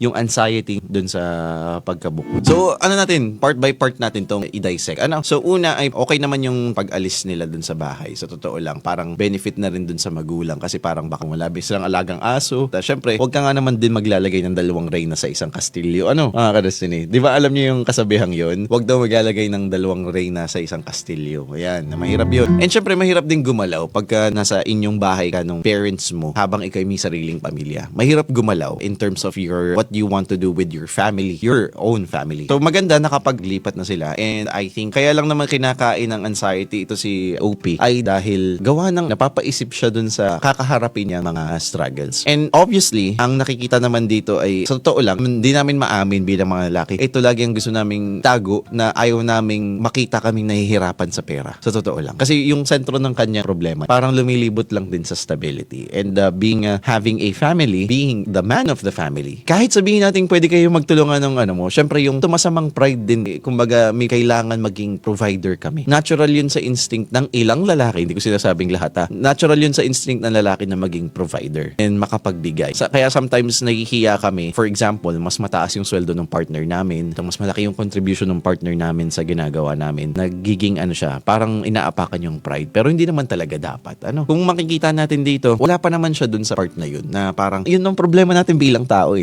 yung anxiety dun sa pagkabukod. So, ano natin, part by part natin tong i-dissect. So, una ay okay naman yung pag-alis nila dun sa bahay. Sa totoo lang, parang benefit na rin dun sa magulang kasi parang baka malabis silang alagang aso. Syempre, huwag ka nga naman din maglalagay ng dalawang reyna sa isang kastilyo. Mga kadestiny? Di ba alam niyo yung kasabihang yon? Huwag daw maglalagay ng dalawang reyna sa isang kastilyo. Ayan, mahirap yun. And syempre, mahirap din gumalaw pagka nasa inyong bahay ka nung parents mo habang ikaw may sariling pamilya. Mahirap gumalaw in terms of what you want to do with your family, your own family. So maganda nakapaglipat na sila, and I think kaya lang naman kinakain ng anxiety ito si OP ay dahil gawa ng napapaisip siya dun sa kakaharapin niya mga struggles. And obviously, ang nakikita naman dito ay sa totoo lang, hindi namin maamin bilang mga lalaki. Ito lagi ang gusto naming tago na ayaw naming makita kaming nahihirapan sa pera. Sa totoo lang. Kasi yung sentro ng kanya problema, parang lumilibot lang din sa stability. And having a family, being the man of the family, kahit sabihin natin pwede kayo magtulungan ng syempre yung tumasamang pride din, kumbaga may kailangan maging provider kami. Natural yun sa instinct ng ilang lalaki, hindi ko sinasabing lahat Natural yun sa instinct ng lalaki na maging provider and makapagbigay. Kaya sometimes nahihiya kami, for example, mas mataas yung sweldo ng partner namin, mas malaki yung contribution ng partner namin sa ginagawa namin. Nagiging siya, parang inaapakan yung pride. Pero hindi naman talaga dapat. Kung makikita natin dito, wala pa naman siya dun sa part na yun, na parang yun ang problema natin bilang tao